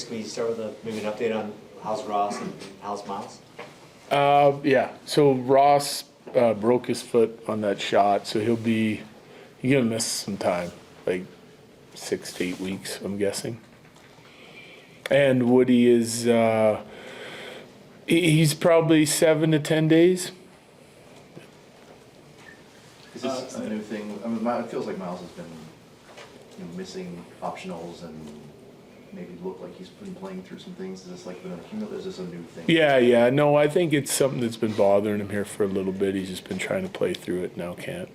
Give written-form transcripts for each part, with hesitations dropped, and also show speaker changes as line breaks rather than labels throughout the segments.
can you start with maybe an update on how's Ross and how's Miles?
Yeah, so Ross broke his foot on that shot, so he's gonna miss some time, like 6 to 8 weeks, I'm guessing. And Woody is, he's probably 7 to 10 days.
Is this a new thing? I mean, it feels like Miles has been missing optionals and maybe look like he's been playing through some things. Is this like been accumulated? Is this a new thing?
Yeah, no, I think it's something that's been bothering him here for a little bit. He's just been trying to play through it, now can't.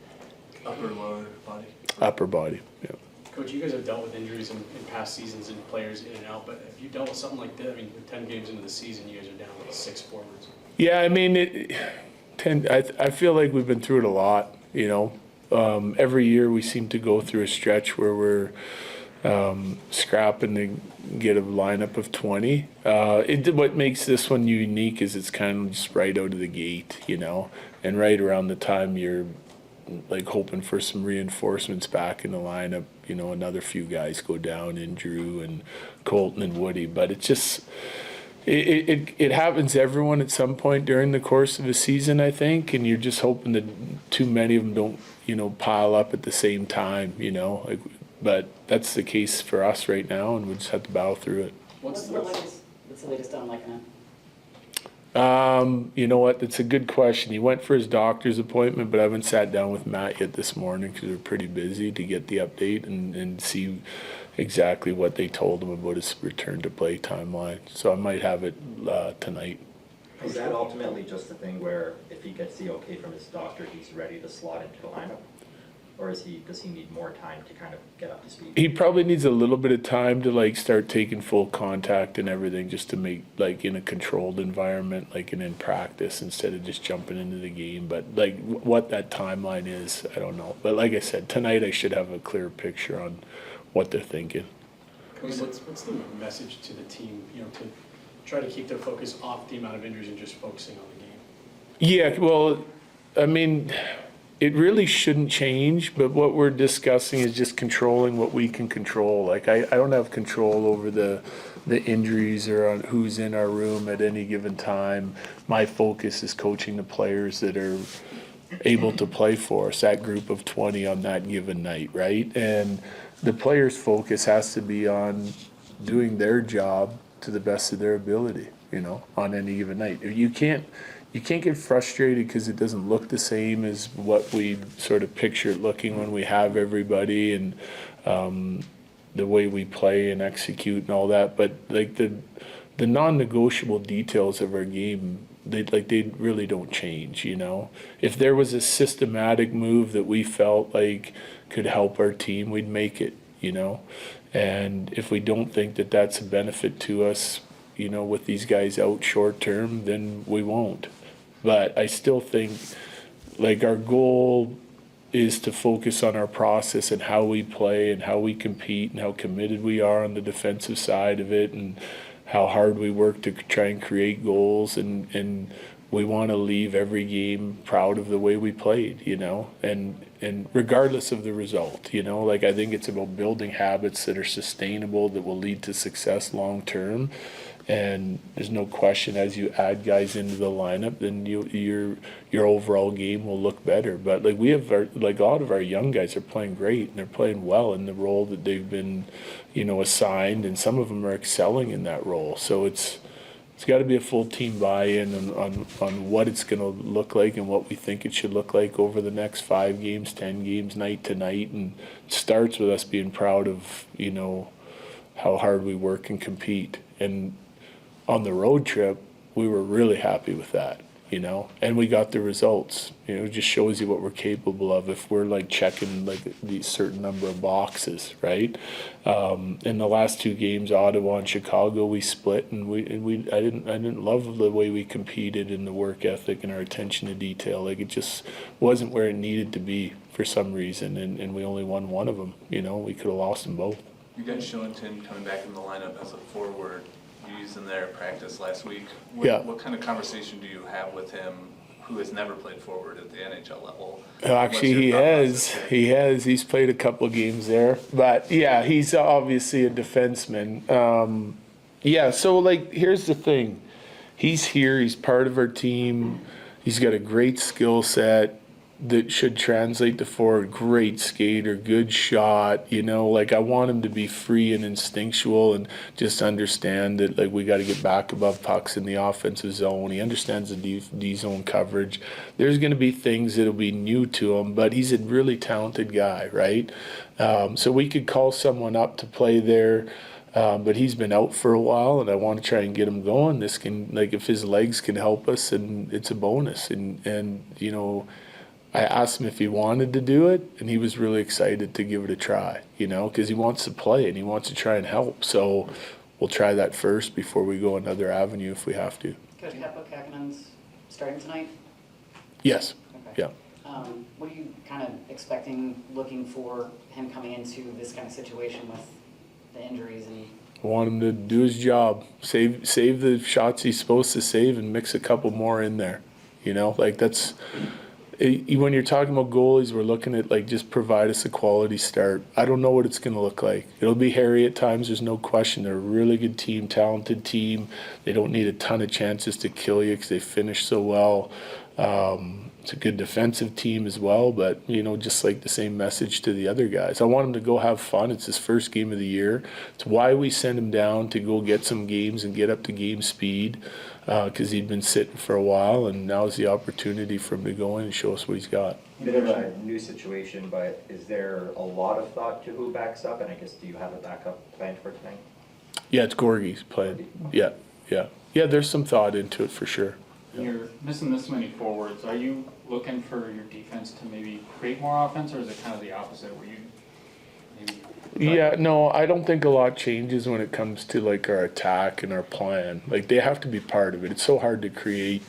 Upper, lower body?
Upper body, yeah.
Coach, you guys have dealt with injuries in past seasons and players in and out, but have you dealt with something like that? I mean, with 10 games into the season, you guys are down with 6 forwards.
Yeah, I mean, I feel like we've been through it a lot, Every year we seem to go through a stretch where we're scrapping to get a lineup of 20. What makes this one unique is it's kind of just right out of the gate, and right around the time you're like hoping for some reinforcements back in the lineup, another few guys go down in Drew and Colton and Woody, but it's just it happens to everyone at some point during the course of a season, I think, and you're just hoping that too many of them don't pile up at the same time, but that's the case for us right now, and we just have to battle through it.
What's the latest on like that?
You know what? That's a good question. He went for his doctor's appointment, but I haven't sat down with Matt yet this morning because we're pretty busy to get the update and see exactly what they told him about his return to play timeline. So I might have it tonight.
Is that ultimately just the thing where if he gets the okay from his doctor, he's ready to slot into the lineup? Or does he need more time to kind of get up to speed?
He probably needs a little bit of time to start taking full contact and everything, just to make in a controlled environment, and in practice, instead of just jumping into the game. But what that timeline is, I don't know. But like I said, tonight I should have a clear picture on what they're thinking.
What's the message to the team, to try to keep their focus off the amount of injuries and just focusing on the game?
Yeah, well, I mean, it really shouldn't change, but what we're discussing is just controlling what we can control. I don't have control over the injuries or on who's in our room at any given time. My focus is coaching the players that are able to play for us, that group of 20 on that given night, right? And the players' focus has to be on doing their job to the best of their ability, on any given night. You can't get frustrated because it doesn't look the same as what we sort of picture it looking when we have everybody and the way we play and execute and all that. But the non-negotiable details of our game, they really don't change. If there was a systematic move that we felt like could help our team, we'd make it. And if we don't think that that's a benefit to us, with these guys out short term, then we won't. But I still think our goal is to focus on our process and how we play and how we compete and how committed we are on the defensive side of it and how hard we work to try and create goals, and we want to leave every game proud of the way we played, and regardless of the result, I think it's about building habits that are sustainable, that will lead to success long term. And there's no question, as you add guys into the lineup, then your overall game will look better. But we have a lot of our young guys are playing great, and they're playing well in the role that they've been, assigned, and some of them are excelling in that role. So it's got to be a full team buy-in on what it's going to look like and what we think it should look like over the next 5 games, 10 games, night to night, and it starts with us being proud of how hard we work and compete. And on the road trip, we were really happy with that, and we got the results. It just shows you what we're capable of if we're checking these certain number of boxes, right? In the last 2 games, Ottawa and Chicago, we split, and I didn't love the way we competed and the work ethic and our attention to detail. It just wasn't where it needed to be for some reason, and we only won one of them. We could have lost them both.
You got Shillington coming back in the lineup as a forward. You used him there at practice last week. What kind of conversation do you have with him, who has never played forward at the NHL level?
Actually, he has. He's played a couple of games there. But, yeah, he's obviously a defenseman. Yeah, so like, here's the thing. He's here, he's part of our team. He's got a great skill set that should translate to forward. Great skater, good shot, you know, like I want him to be free and instinctual and just understand that like we got to get back above pucks in the offensive zone. He understands the D zone coverage. There's going to be things that'll be new to him, but he's a really talented guy, right? So we could call someone up to play there. But he's been out for a while, and I want to try and get him going. This can, like, if his legs can help us, and it's a bonus. And you know, I asked him if he wanted to do it, and he was really excited to give it a try. You know, because he wants to play and he wants to try and help. So we'll try that first before we go another avenue if we have to.
Coach Kappo Kahkonen's starting tonight?
Yes.
Okay.
Yeah.
What are you kind of expecting, looking for him coming into this kind of situation with the injuries and?
I want him to do his job, save the shots he's supposed to save, and mix a couple more in there. You know, like that's. When you're talking about goalies, we're looking at like just provide us a quality start. I don't know what it's going to look like. It'll be hairy at times, there's no question. They're a really good team, talented team. They don't need a ton of chances to kill you because they finish so well. It's a good defensive team as well, but, you know, just like the same message to the other guys. I want him to go have fun. It's his first game of the year. It's why we send him down to go get some games and get up to game speed. Because he'd been sitting for a while, and now's the opportunity for him to go in and show us what he's got.
Bit of a new situation, but is there a lot of thought to who backs up? And I guess, do you have a backup planned for tonight?
Yeah, it's Gorgie's playing. Yeah. There's some thought into it for sure.
You're missing this many forwards. Are you looking for your defense to maybe create more offense, or is it kind of the opposite where you maybe?
Yeah, no, I don't think a lot changes when it comes to like our attack and our plan. Like they have to be part of it. It's so hard to create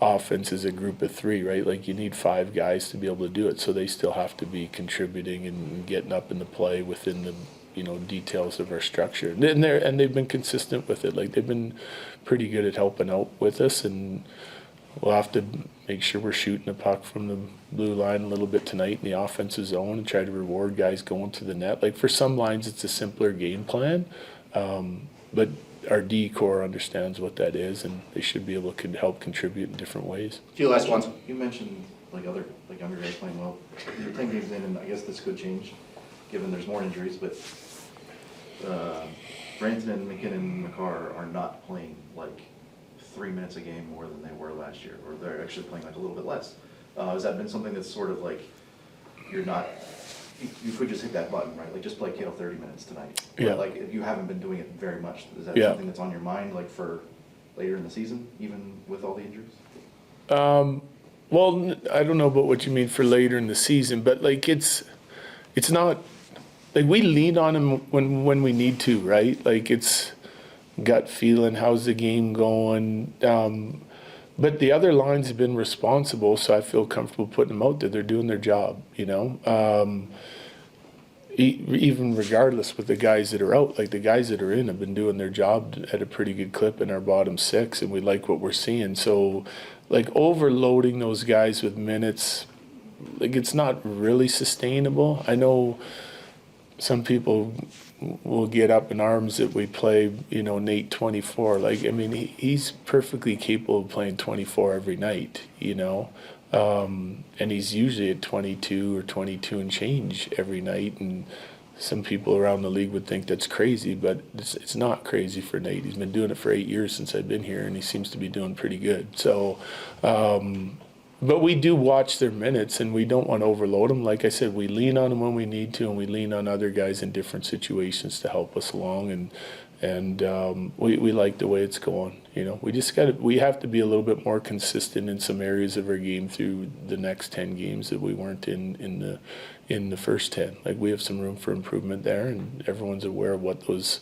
offense as a group of three, right? Like you need 5 guys to be able to do it, so they still have to be contributing and getting up in the play within the, you know, details of our structure. And they've been consistent with it. Like they've been pretty good at helping out with us, and we'll have to make sure we're shooting the puck from the blue line a little bit tonight in the offensive zone and try to reward guys going to the net. Like for some lines, it's a simpler game plan, but our D core understands what that is, and they should be able to help contribute in different ways.
Few last ones.
You mentioned like younger guys playing well. You're 10 games in, and I guess this could change, given there's more injuries, but Rantanen, McKinnon, and McCarr are not playing like 3 minutes a game more than they were last year, or they're actually playing like a little bit less. Has that been something that's sort of like, you could just hit that button, right? Like just play 30 minutes tonight.
Yeah.
But like if you haven't been doing it very much, is that
Yeah.
something that's on your mind like for later in the season, even with all the injuries?
Well, I don't know about what you mean for later in the season, but like it's not like we lean on him when we need to, right? Like it's gut feeling, how's the game going? But the other lines have been responsible, so I feel comfortable putting them out there. They're doing their job, you know. Even regardless with the guys that are out, like the guys that are in have been doing their job at a pretty good clip in our bottom 6, and we like what we're seeing. So, like overloading those guys with minutes, like it's not really sustainable. I know some people will get up in arms that we play, you know, Nate 24. Like, I mean, he's perfectly capable of playing 24 every night, you know. And he's usually at 22 or 22 and change every night. And some people around the league would think that's crazy, but it's not crazy for Nate. He's been doing it for 8 years since I've been here, and he seems to be doing pretty good. So, but we do watch their minutes, and we don't want to overload them. Like I said, we lean on them when we need to, and we lean on other guys in different situations to help us along. And we like the way it's going. You know, we have to be a little bit more consistent in some areas of our game through the next 10 games that we weren't in the first 10. Like we have some room for improvement there, and everyone's aware of what those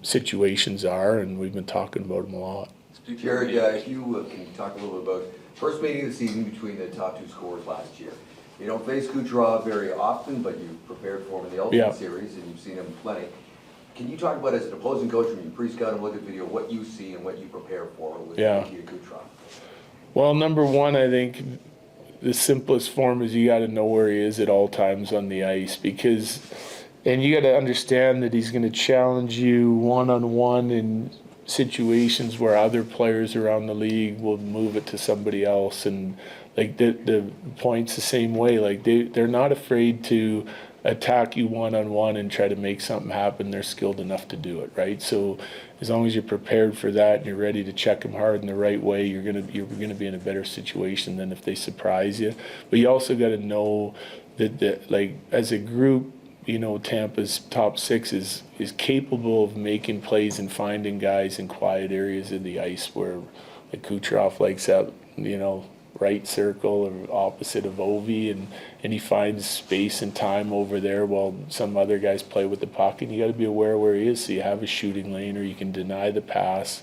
situations are, and we've been talking about them a lot.
Jared, if you can talk a little bit about first meeting of the season between the top 2 scorers last year. You don't face Kucherov very often, but you prepared for him in the Ultimate Series, and you've seen him plenty. Can you talk about, as an opposing coach, when you pre-scout him, look at video, what you see and what you prepare for with Nikita Kucherov?
Well, number one, I think the simplest form is you got to know where he is at all times on the ice, because And you got to understand that he's going to challenge you one-on-one in situations where other players around the league will move it to somebody else. And like the point's the same way. Like they're not afraid to attack you one-on-one and try to make something happen. They're skilled enough to do it, right? So as long as you're prepared for that and you're ready to check them hard in the right way, you're gonna be in a better situation than if they surprise you. But you also got to know that like as a group, you know, Tampa's top six is capable of making plays and finding guys in quiet areas of the ice where like Kucherov likes that, you know, right circle or opposite of Ovi, and he finds space and time over there while some other guys play with the puck, and you got to be aware where he is so you have a shooting lane or you can deny the pass.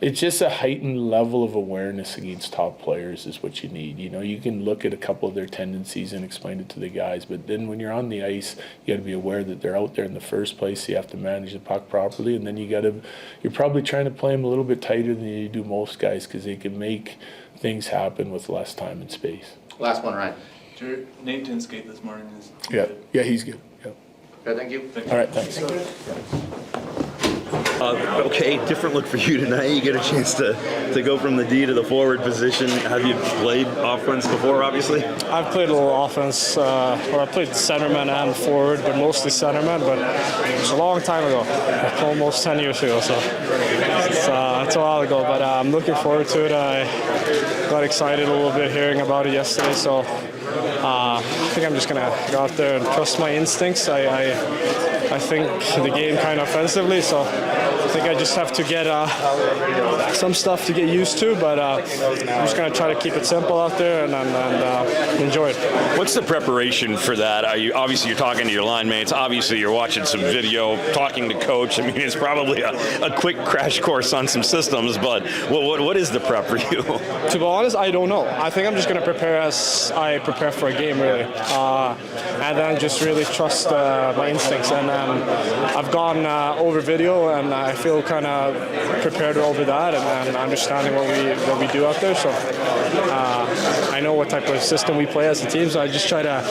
It's just a heightened level of awareness against top players is what you need. You know, you can look at a couple of their tendencies and explain it to the guys, but then when you're on the ice, you got to be aware that they're out there in the first place. So you have to manage the puck properly, and then you're probably trying to play them a little bit tighter than you do most guys because they can make things happen with less time and space.
Last one, Ryan.
Nate didn't skate this morning.
Yeah, he's good. Yeah.
Okay, thank you.
All right, thanks.
Okay, different look for you tonight. You get a chance to go from the D to the forward position. Have you played offense before, obviously?
I've played a little offense. I played centerman and forward, but mostly centerman. But it was a long time ago, almost 10 years ago. So it's a while ago. But I'm looking forward to it. I got excited a little bit hearing about it yesterday. So I think I'm just gonna go out there and trust my instincts. I think the game kind of offensively, so I think I just have to get some stuff to get used to, but I'm just going to try to keep it simple out there and enjoy it.
What's the preparation for that? Obviously you're talking to your line mates, obviously you're watching some video, talking to coach. I mean, it's probably a quick crash course on some systems, but what is the prep for you?
To be honest, I don't know. I think I'm just going to prepare as I prepare for a game, really, and then just really trust my instincts. And I've gone over video, and I feel kind of prepared over that and understanding what we do out there. So I know what type of system we play as a team, so I just try to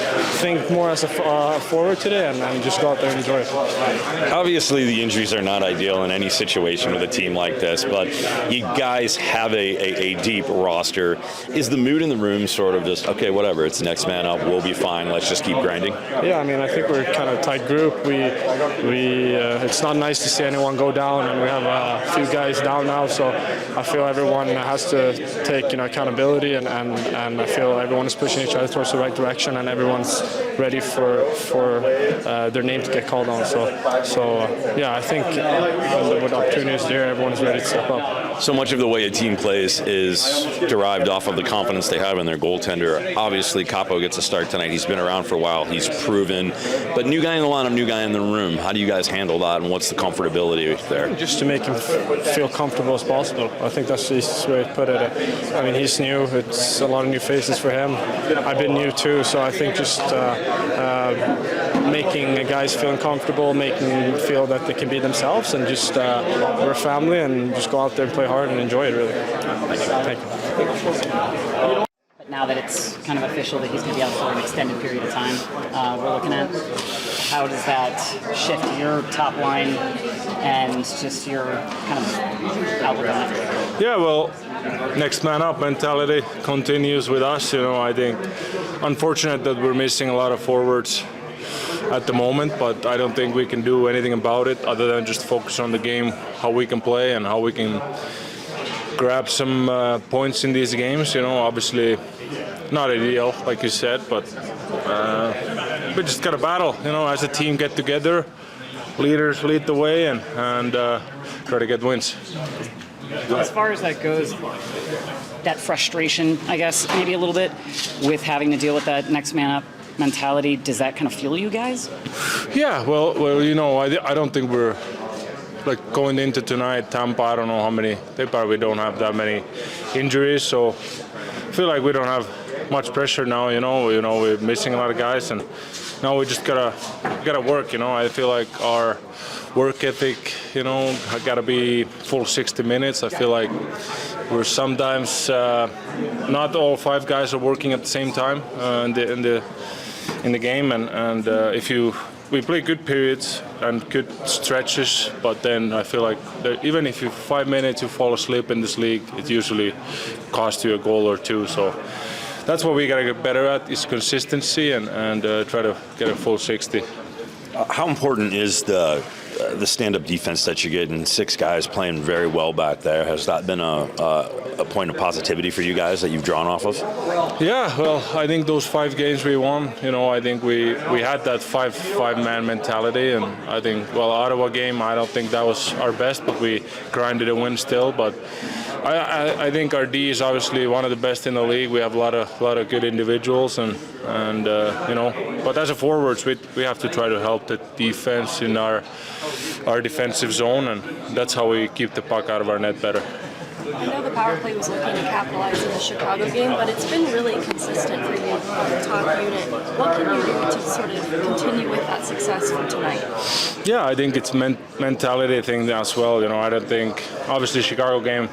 think more as a forward today and just go out there and enjoy it.
Obviously, the injuries are not ideal in any situation with a team like this, but you guys have a deep roster. Is the mood in the room sort of just, okay, whatever, it's next man up, we'll be fine, let's just keep grinding?
Yeah, I mean, I think we're kind of a tight group. It's not nice to see anyone go down, and we have a few guys down now, so I feel everyone has to take accountability, and I feel everyone is pushing each other towards the right direction, and everyone's ready for their name to get called on. So yeah, I think when the opportunity is there, everyone is ready to step up.
So much of the way a team plays is derived off of the confidence they have in their goaltender. Obviously, Kappo gets a start tonight. He's been around for a while. He's proven. But new guy in the lineup, new guy in the room. How do you guys handle that, and what's the comfortability there?
Just to make him feel comfortable as possible. I think that's the easiest way to put it. I mean, he's new. It's a lot of new faces for him. I've been new too, so I think just making guys feel comfortable, making them feel that they can be themselves, and just we're a family, and just go out there and play hard and enjoy it, really. Thank you.
But now that it's kind of official that he's going to be out for an extended period of time, we're looking at how does that shift your top line and just your kind of outlook on that?
Yeah, well, next man up mentality continues with us. I think unfortunate that we're missing a lot of forwards at the moment, but I don't think we can do anything about it other than just focus on the game, how we can play and how we can grab some points in these games. Obviously not ideal, like you said, but we just got to battle, as a team, get together, leaders lead the way, and try to get wins.
As far as that goes, that frustration, I guess, maybe a little bit with having to deal with that next man up mentality, does that kind of fuel you guys?
Yeah, well, I don't think we're like going into tonight. Tampa, I don't know how many. They probably don't have that many injuries, so I feel like we don't have much pressure now. We're missing a lot of guys, and now we just gotta work. I feel like our work ethic, gotta be full 60 minutes. I feel like we're sometimes not all 5 guys are working at the same time in the game, and if you we play good periods and good stretches, but then I feel like even if you 5 minutes you fall asleep in this league, it usually costs you a goal or two. So that's what we gotta get better at, is consistency and try to get a full 60.
How important is the stand-up defense that you get, and 6 guys playing very well back there? Has that been a point of positivity for you guys that you've drawn off of?
Yeah, well, I think those 5 games we won, I think we had that five-man mentality, and I think, Ottawa game, I don't think that was our best, but we grinded a win still. But I think our D is obviously one of the best in the league. We have a lot of good individuals, and but as a forwards, we have to try to help the defense in our defensive zone, and that's how we keep the puck out of our net better.
I know the power play was looking to capitalize in the Chicago game, but it's been really consistent for you, the top unit. What can you do to sort of continue with that success for tonight?
Yeah, I think it's mentality thing as well. I don't think, obviously Chicago game,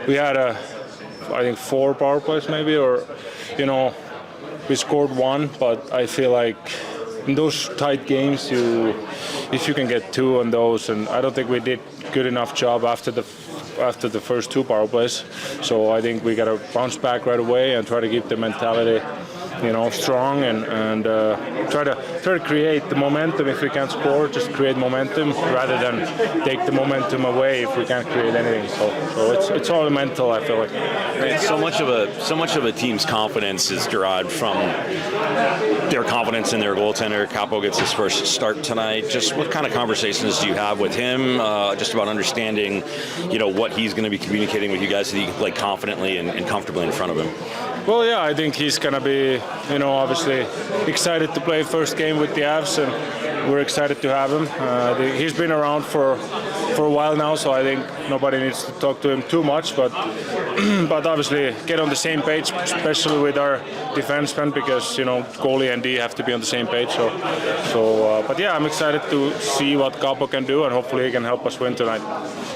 we had I think 4 power plays maybe, or we scored 1, but I feel like in those tight games, if you can get 2 on those, and I don't think we did good enough job after the first 2 power plays. So I think we got to bounce back right away and try to keep the mentality, strong and try to create the momentum. If we can't score, just create momentum rather than take the momentum away if we can't create anything. So it's all mental, I feel like.
Right. So much of a team's confidence is derived from their confidence in their goaltender. Kappo gets his first start tonight. Just what kind of conversations do you have with him, just about understanding, what he's going to be communicating with you guys so that you can play confidently and comfortably in front of him?
Well, yeah, I think he's going to be, obviously excited to play first game with the Avs, and we're excited to have him. He's been around for a while now, so I think nobody needs to talk to him too much, but obviously get on the same page, especially with our defensemen, because, goalie and D have to be on the same page. But yeah, I'm excited to see what Kappo can do, and hopefully he can help us win tonight.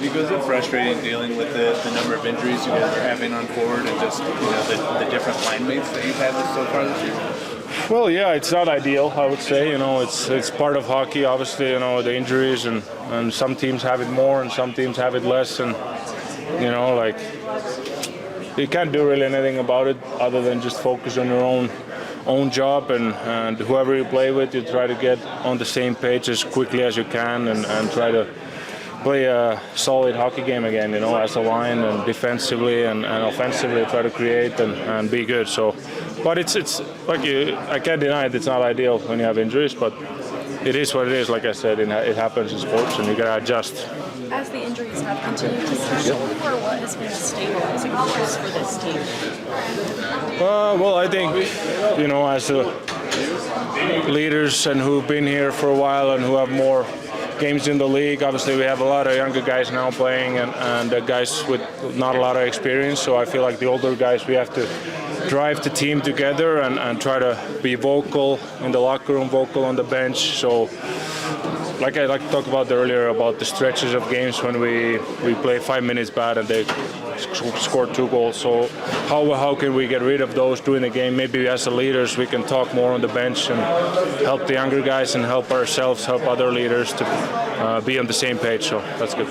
Was it frustrating dealing with the number of injuries you guys are having on forward and just the different line mates that you've had so far this year?
Well, yeah, it's not ideal, I would say. It's part of hockey, obviously, the injuries, and some teams have it more and some teams have it less, and you can't do really anything about it other than just focus on your own job, and whoever you play with, you try to get on the same page as quickly as you can and try to play a solid hockey game again, as a line, and defensively and offensively try to create and be good. So, but it's like I can't deny it. It's not ideal when you have injuries, but it is what it is. Like I said, it happens in sports, and you gotta adjust.
As the injuries have continued to settle, or what has been a stabilizing force for this team?
Well, I think as the leaders and who've been here for a while and who have more games in the league. Obviously, we have a lot of younger guys now playing and guys with not a lot of experience. So I feel like the older guys, we have to drive the team together and try to be vocal in the locker room, vocal on the bench. So like I talked about earlier about the stretches of games when we play 5 minutes bad and they score 2 goals. So how can we get rid of those during the game? Maybe as the leaders we can talk more on the bench and help the younger guys and help ourselves, help other leaders to be on the same page. So that's good.